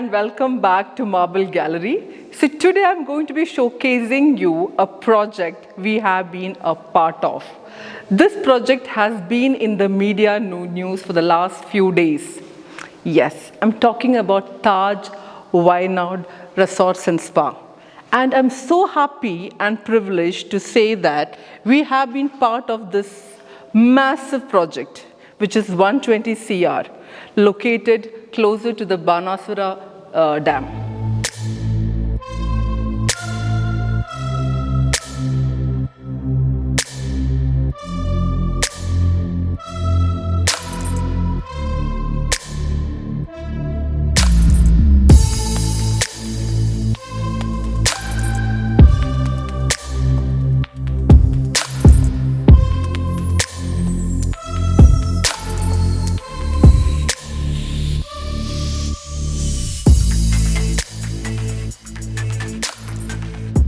and welcome back to Marble Gallery. So today I'm going to be showcasing you a project we have been a part of. This project has been in the media news for the last few days. Yes, I'm talking about Taj Wayanad Resorts and Spa. And I'm so happy and privileged to say that we have been part of this massive project, which is 120 CR, located closer to the Banasura Dam.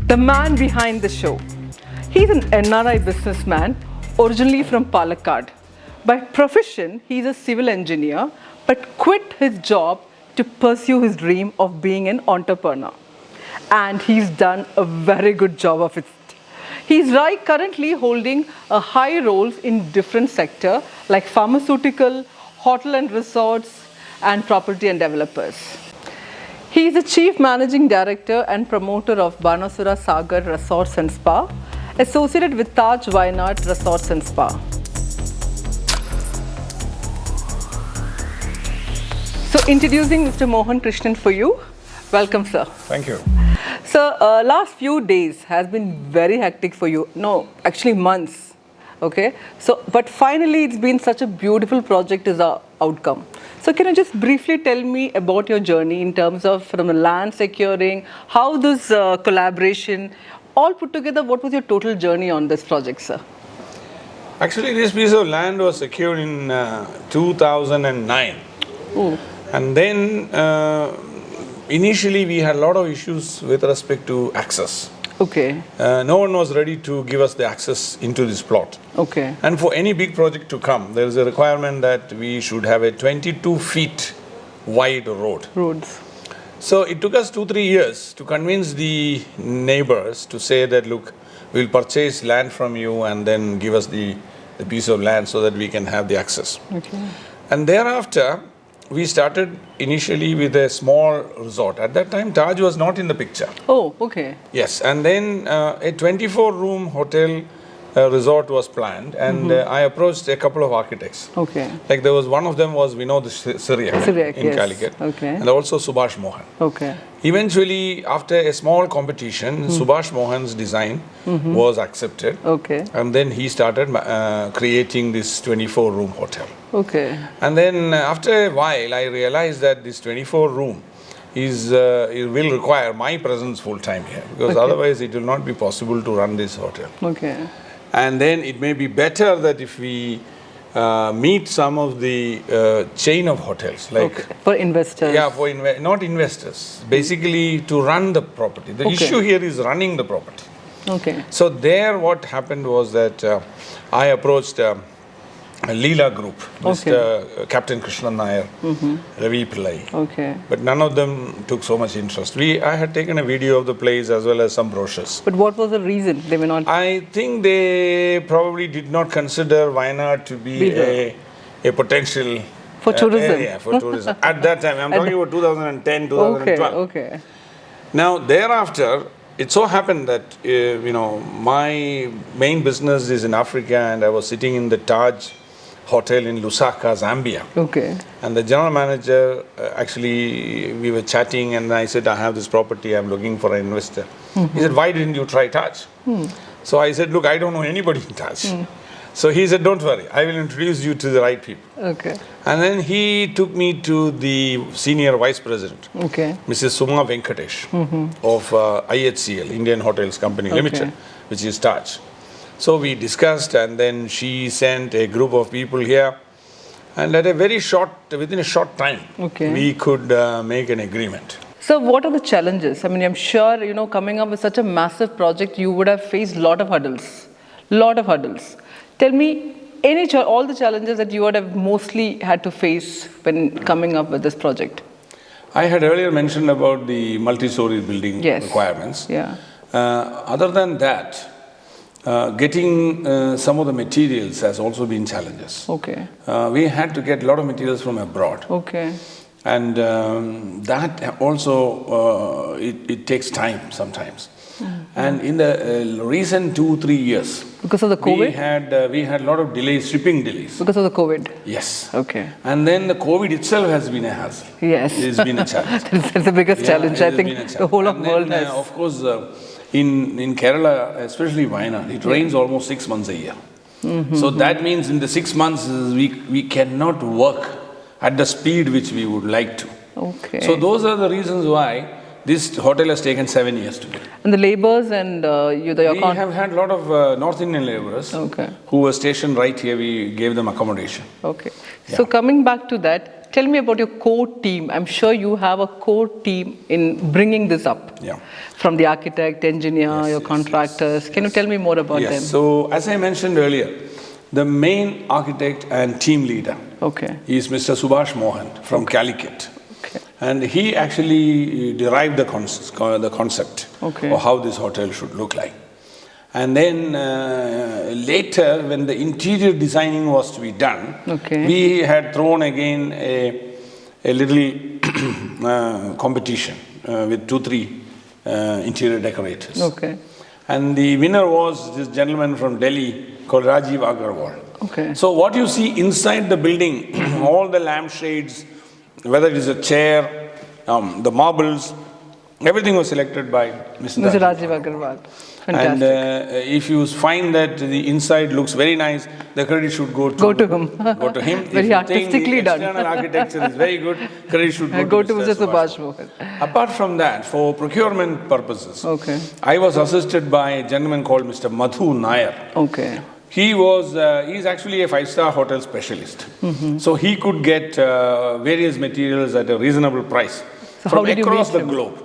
The man behind the show. He's an NRI businessman, originally from Calicut. By profession, he's a civil engineer, but quit his job to pursue his dream of being an entrepreneur. And he's done a very good job of it. He's currently holding high roles in different sectors like pharmaceutical, hotel and resorts, and property and developers. He is the Chief Managing Director and promoter of Banasura Sagar Resorts and Spa, associated with Taj Wayanad Resorts and Spa. So introducing Mr. Mohan Krishnan for you. Welcome, sir. Thank you. Sir, last few days has been very hectic for you. No, actually months. Okay. So, but finally it's been such a beautiful project as our outcome. So can you just briefly tell me about your journey in terms of from the land securing, how this collaboration, all put together, what was your total journey on this project, sir? Actually, this piece of land was secured in 2009. Ooh. And then initially we had a lot of issues with respect to access. Okay. No one was ready to give us the access into this plot. Okay. And for any big project to come, there is a requirement that we should have a 22 feet wide road. Roads. So it took us 2-3 years to convince the neighbors to say that, look, we'll purchase land from you and then give us the piece of land so that we can have the access. Okay. And thereafter, we started initially with a small resort. At that time, Taj was not in the picture. Oh, okay. Yes, and then a 24-room hotel resort was planned, and I approached a couple of architects. Okay. Like there was one of them was Vinod Syriac in yes. Calicut, Okay. and also Subhash Mohan. Okay. Eventually, after a small competition, Subhash Mohan's design was accepted. Okay. And then he started creating this 24-room hotel. Okay. And then after a while, I realized that this 24-room it will require my presence full time here, because otherwise it will not be possible to run this hotel. Okay. And then it may be better that if we meet some of the chain of hotels, like for investors. Yeah, for not investors. Basically, to run the property. The issue here is running the property. Okay. So there, what happened was that I approached Leela Group, Mr. Captain Krishnan Nair, Ravi Pillai. Okay. But none of them took so much interest. I had taken a video of the place as well as some brochures. But what was the reason they were not? I think they probably did not consider Wayanad to be a potential for tourism. Area for tourism. At that time, I'm talking about 2010, 2012. Okay. Now, thereafter, it so happened that my main business is in Africa, and I was sitting in the Taj Hotel in Lusaka, Zambia. Okay. And the general manager, actually, we were chatting, and I said, I have this property, I'm looking for an investor. He said, why didn't you try Taj? So I said, look, I don't know anybody in Taj. So he said, don't worry, I will introduce you to the right people. Okay. And then he took me to the senior vice president, Mrs. Suma Venkatesh of IHCL, Indian Hotels Company Limited, which is Taj. So we discussed, and then she sent a group of people here, and within a short time, we could make an agreement. So what are the challenges? I mean, I'm sure, coming up with such a massive project, you would have faced a lot of hurdles. Tell me, all the challenges that you would have mostly had to face when coming up with this project. I had earlier mentioned about the multi-story building Yes. requirements. Yeah. Other than that, getting some of the materials has also been challenges. Okay. We had to get a lot of materials from abroad. Okay. And that also, it takes time sometimes. And in the recent 2-3 years, Because of the COVID? we had a lot of delays, shipping delays. Because of the COVID? Yes. Okay. And then the COVID itself has been a hassle. Yes. It's been a challenge. That's the biggest challenge. I it has think been a challenge. the whole of And world then, has. of course, in Kerala, especially Wayanad, it rains almost 6 months a year. So that means in the 6 months, we cannot work at the speed which we would like to. Okay. So those are the reasons why this hotel has taken 7 years to build. And the labours and your We have had a lot of North Indian laborers who were stationed right here. We gave them accommodation. Okay. So coming back to that, tell me about your core team. I'm sure you have a core team in bringing this up. Yeah. From the architect, engineer, your contractors. Can you tell me more about them? So as I mentioned earlier, the main architect and team leader is Mr. Subhash Mohan from Calicut. And he actually derived the concept of how this hotel should look like. And then later, when the interior designing was to be done, we had thrown again a little competition with 2-3 interior decorators. And the winner was this gentleman from Delhi called Rajiv Agarwal. So what you see inside the building, all the lampshades, whether it is a chair, the marbles, everything was selected by Mr. Rajiv Agarwal. Fantastic. And if you find that the inside looks very nice, the credit should go to him. Go to him. Very artistically done. If the external architecture is very good, credit should go to Mr. Subhash Mohan. Apart from that, for procurement purposes, I was assisted by a gentleman called Mr. Madhu Nair. He's actually a 5-star hotel specialist. So he could get various materials at a reasonable price from across the globe.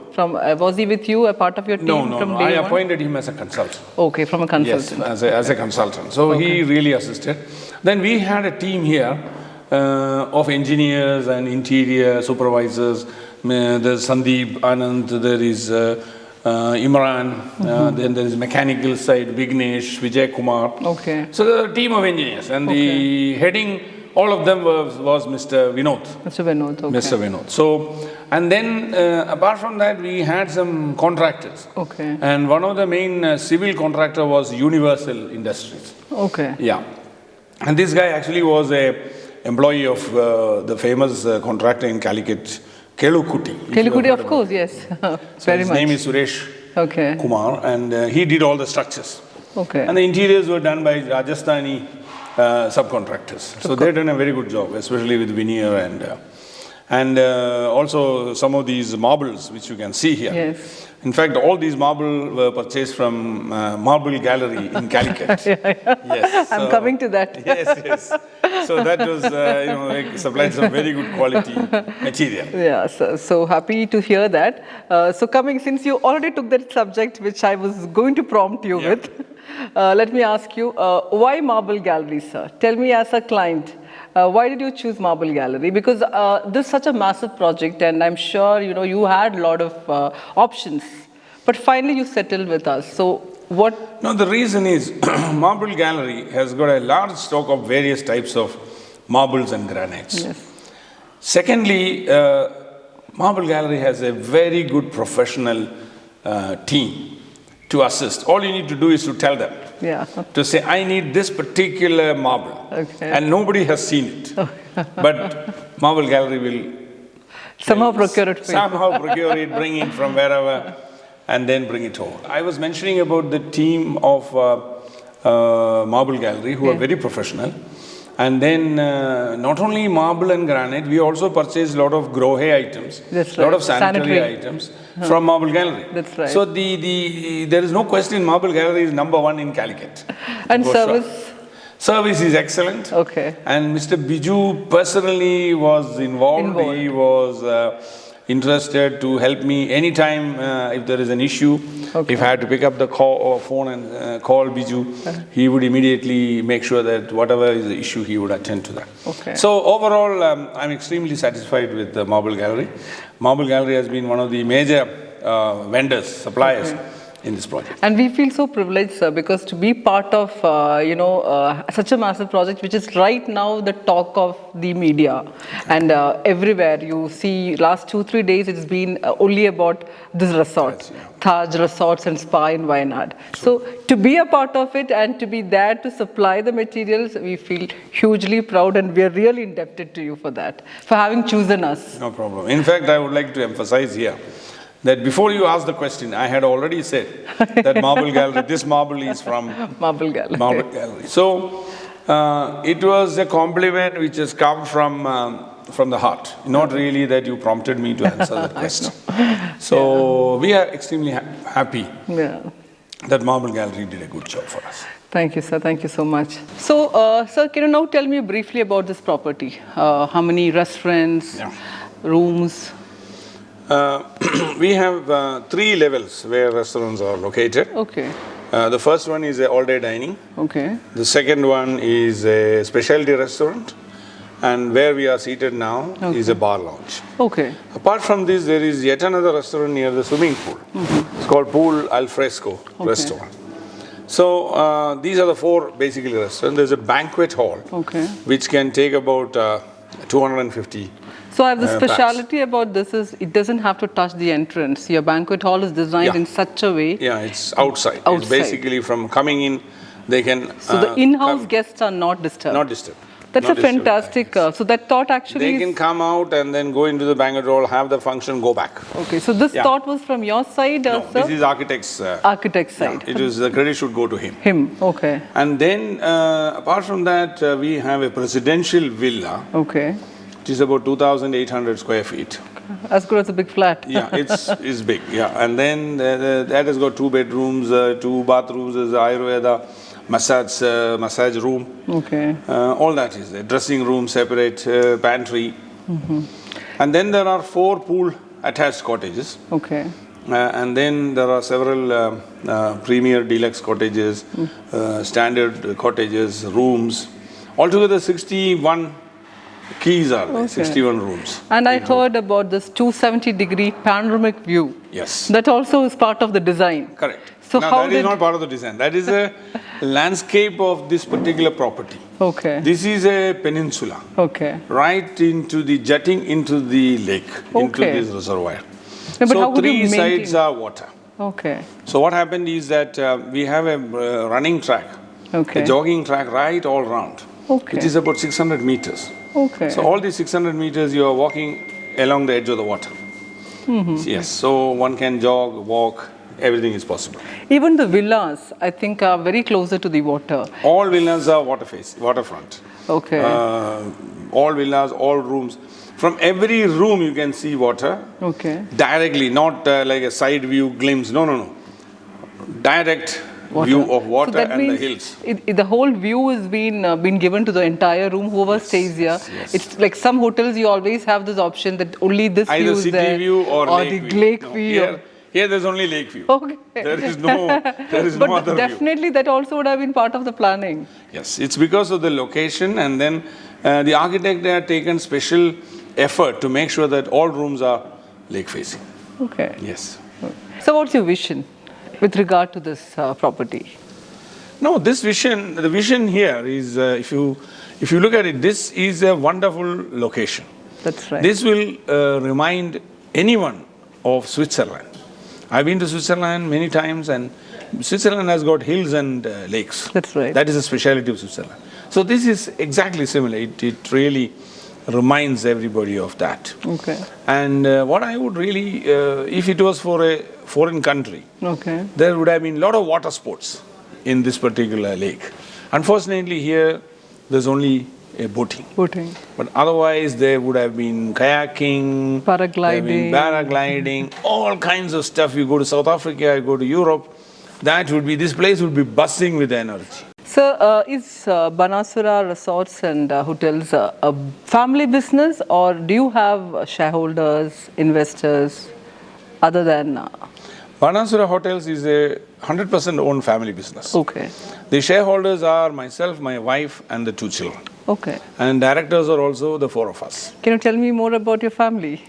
Was he with you, a part of your team? No. I appointed him as a consultant. Okay, from a consultant. Yes, as a consultant. So he really assisted. Then we had a team here of engineers and interior supervisors. There's Sandeep, Anand, there is Imran, then there is mechanical side, Vignesh, Vijay Kumar. So there's a team of engineers, and the heading, all of them was Mr. Vinod. Mr. Vinod. So, and then apart from that, we had some contractors. And one of the main civil contractor was Universal Industries. Yeah. And this guy actually was a employee of the famous contractor in Calicut, Calicut, of course, yes. So his name is Suresh Kumar, and he did all the structures. And the interiors were done by Rajasthani subcontractors. So they've done a very good job, especially with veneer and also some of these marbles which you can see here. In fact, all these marbles were purchased from Marblegallery in Calicut. Yes, I'm coming to that. Yes. So that was, supplied some very good quality material. Yeah, so happy to hear that. Since you already took that subject, which I was going to prompt you with, let me ask you, why Marblegallery, sir? Tell me as a client, why did you choose Marblegallery? Because this is such a massive project, and I'm sure you had a lot of options, but finally you settled with us. So what? No, the reason is Marblegallery has got a large stock of various types of marbles and granites. Secondly, Marblegallery has a very good professional team to assist. All you need to do is to tell them. To say, I need this particular marble. And nobody has seen it. But Marblegallery will somehow procure it for you. Somehow procure it, bring it from wherever, and then bring it over. I was mentioning about the team of Marblegallery, who are very professional. And then not only marble and granite, we also purchased a lot of grohe items, a lot of sanitary items from Marblegallery. So there is no question Marblegallery is #1 in Calicut. And service? Service is excellent. And Mr. Biju personally was involved. He was interested to help me anytime if there is an issue. Okay. If I had to pick up the phone and call Biju, he would immediately make sure that whatever is the issue, he would attend to that. Okay. So overall, I'm extremely satisfied with the Marble Gallery. Marble Gallery has been one of the major vendors, suppliers in this project. And we feel so privileged, sir, because to be part of, such a massive project, which is right now the talk of the media. And everywhere you see, last 2-3 days, it's been only about this resort, Taj Resorts and Spa in Wayanad. So to be a part of it and to be there to supply the materials, we feel hugely proud, and we are really indebted to you for that, for having chosen us. No problem. In fact, I would like to emphasize here that before you ask the question, I had already said that Marble Gallery, this marble is from Marble Gallery. Marble Gallery. So it was a compliment which has come from the heart, not really that you prompted me to answer that question. So we are extremely happy that Marble Gallery did a good job for us. Thank you, sir. Thank you so much. So, sir, can you now tell me briefly about this property? How many restaurants, rooms? We have 3 levels where restaurants are located. Okay. The first one is all-day dining. Okay. The second one is a specialty restaurant. And where we are seated now is a bar lounge. Okay. Apart from this, there is yet another restaurant near the swimming pool. It's called Pool Al Fresco Restaurant. So these are the 4 basically restaurants. There's a banquet hall, which can take about 250. So I have the speciality about this is it doesn't have to touch the entrance. Your banquet hall is designed in such a way. Yeah, it's outside. It's basically from coming in, they can. So the in-house guests are not disturbed. Not disturbed. That's a fantastic. So that thought actually. They can come out and then go into the banquet hall, have the function, go back. Okay, so this thought was from your side, no, sir? This is architect's. Architect's side. It is the credit should go to him. Okay. And then apart from that, we have a presidential villa. Okay. It is about 2,800 square feet. As good as a big flat. Yeah, it's big. Yeah, and then that has got 2 bedrooms, 2 bathrooms, there's Ayurveda massage room. Okay. All that is there. Dressing room, separate pantry. And then there are 4 pool attached cottages. Okay. And then there are several premier deluxe cottages, standard cottages, rooms. Altogether 61 keys are there, 61 rooms. And I heard about this 270-degree panoramic view. Yes. That also is part of the design. Correct. So now that is not part of the design. That is a landscape of this particular property. Okay. This is a peninsula. Okay. Right into the jutting into the lake, into this reservoir. Yeah, but how so 3 sides are water. Okay. So what happened is that we have a running track, a jogging track right all around. Okay. It is about 600 meters. Okay. So all these 600 meters you are walking along the edge of the water. Yes, so one can jog, walk, everything is possible. Even the villas, I think, are very closer to the water. All villas are waterfront. Okay. All villas, all rooms. From every room you can see water. Okay. Directly, not like a side view glimpse. No. Direct view of water and the hills. The whole view is been given to the entire room, whoever stays here. Yes. It's like some hotels, you always have this option that only this either view is city there. View or lake the view. lake view. Here there's only lake view. Okay. There is no other definitely view. That also would have been part of the planning. Yes, it's because of the location, and then the architect had taken special effort to make sure that all rooms are lake facing. Okay. Yes. So what's your vision with regard to this property? No, the vision here is, if you look at it, this is a wonderful location. That's right. This will remind anyone of Switzerland. I've been to Switzerland many times, and Switzerland has got hills and lakes. That's right. That is a speciality of Switzerland. So this is exactly similar. It really reminds everybody of that. Okay. And what I would really, if it was for a foreign country, there would have been a lot of water sports in this particular lake. Unfortunately, here there's only a boating. But otherwise, there would have been kayaking, paragliding, all kinds of stuff. You go to South Africa, you go to Europe, this place would be buzzing with energy. So, sir, is Banasura Resorts and Hotels a family business, or do you have shareholders, investors, other than... Banasura Hotels is a 100% owned family business. Okay. The shareholders are myself, my wife, and the 2 children. Okay. And directors are also the 4 of us. Can you tell me more about your family?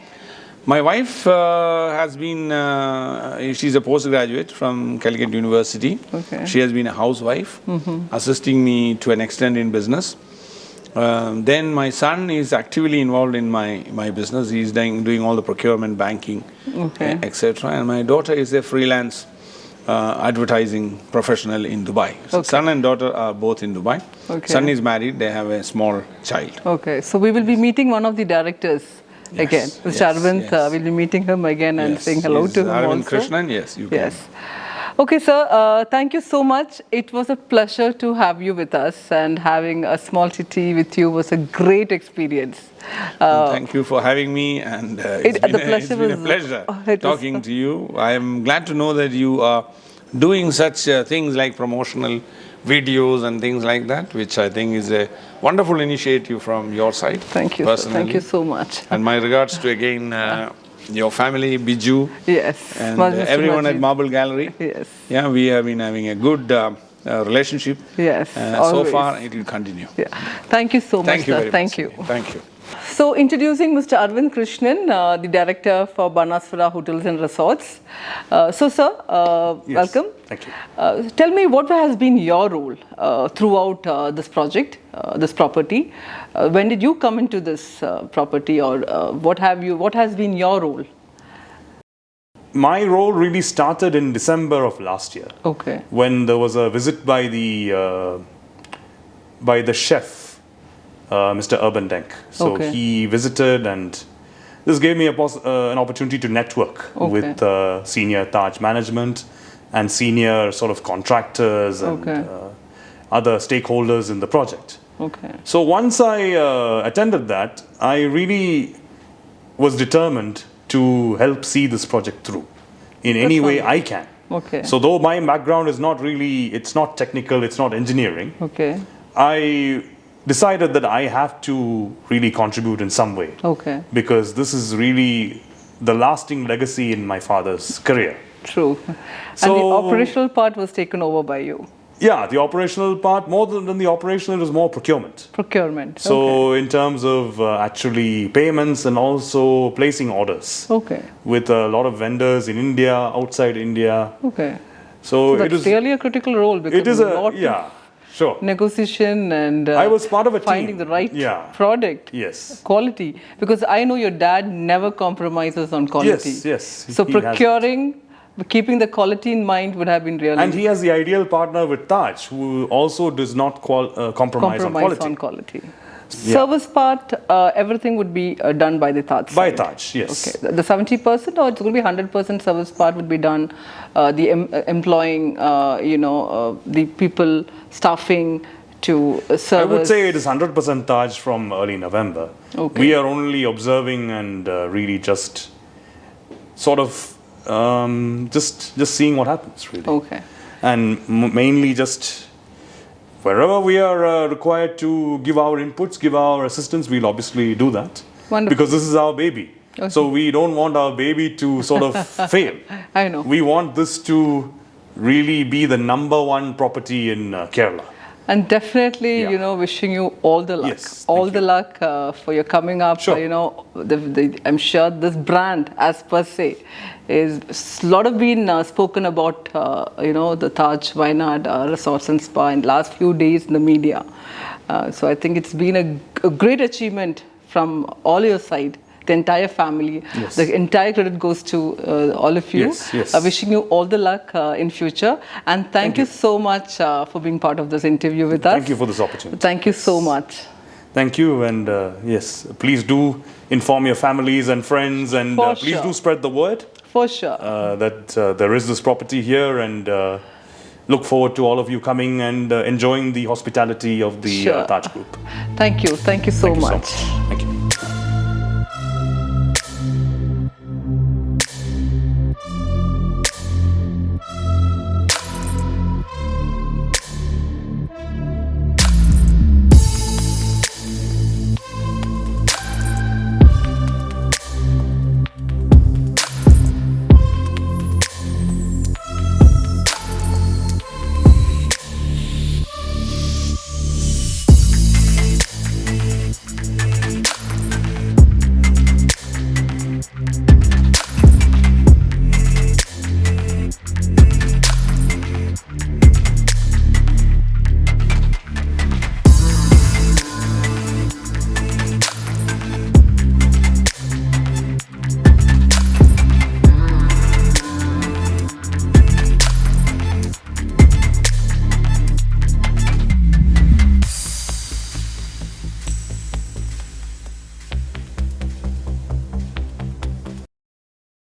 My wife has been, she's a postgraduate from Calicut University. Okay. She has been a housewife, assisting me to an extent in business. Then my son is actively involved in my business. He's doing all the procurement, banking, etc. And my daughter is a freelance advertising professional in Dubai. So son and daughter are both in Dubai. Okay. Son is married. They have a small child. Okay. So we will be meeting one of the directors again. Mr. Arvind, we'll be meeting him again and saying hello to him Arvind also. Krishnan, yes, you can. Yes. Okay, sir, thank you so much. It was a pleasure to have you with us, and having a small city with you was a great experience. Thank you for having me, and it's been a pleasure talking to you. I am glad to know that you are doing such things like promotional videos and things like that, which I think is a wonderful initiative from your side. Thank you, personally. Thank you so much. And my regards to again your family, Biju, and everyone at Marble Gallery. Yes. Yeah, we have been having a good relationship. Yes. So far, it will continue. Yeah. Thank you so much. Thank you very Thank much. you. Thank you. So, introducing Mr. Arvind Krishnan, the director for Banasura Hotels and Resorts. So, sir, welcome. Thank you. Tell me, what has been your role throughout this project, this property? When did you come into this property, or what has been your role? My role really started in December of last year. Okay. When there was a visit by the chef, Mr. Urban Denk. So he visited, and this gave me an opportunity to network with senior Taj management and senior sort of contractors and other stakeholders in the project. Okay. So once I attended that, I really was determined to help see this project through in any way I can. Okay. So though my background is not really, it's not technical, it's not engineering. Okay. I decided that I have to really contribute in some way. Okay. Because this is really the lasting legacy in my father's career. True. And the operational part was taken over by you. Yeah, the operational part, more than the operational, it was more procurement. Procurement. So in terms of actually payments and also placing orders. Okay. With a lot of vendors in India, outside India. Okay. So that's it is really a critical role, because it is sure. Negotiation and I was part of a finding team. the right product, quality. Because I know your dad never compromises on quality. Yes. So procuring, keeping the quality in mind would have been really... And he has the ideal partner with Taj, who also does not compromise on quality. Service part, everything would be done by the Taj side. By Taj, yes. Okay. The 70%, or it's going to be 100% service part would be done, the employing, the people, staffing to service. I would say it is 100% Taj from early November. Okay. We are only observing and really just sort of just seeing what happens, really. Okay. And mainly just wherever we are required to give our inputs, give our assistance, we'll obviously do that. Wonderful. Because this is our baby. Okay. So we don't want our baby to sort of fail. I know. We want this to really be the ¡1 property in Kerala. And definitely, wishing you all the luck. Yes, all the luck for your coming up. Sure. I'm sure this brand, as per se, is a lot of been spoken about, the Taj Wayanad Resorts and Spa in the last few days in the media. So I think it's been a great achievement from all your side. The entire family, the entire credit goes to all of you. Yes. Wishing you all the luck in future, and thank you so much for being part of this interview with us. Thank you for this opportunity. Thank you so much. Thank you, and yes, please do inform your families and friends, and please do spread the word. For sure. That there is this property here, and look forward to all of you coming and enjoying the hospitality of the Taj Group. Thank you so much. Thank you.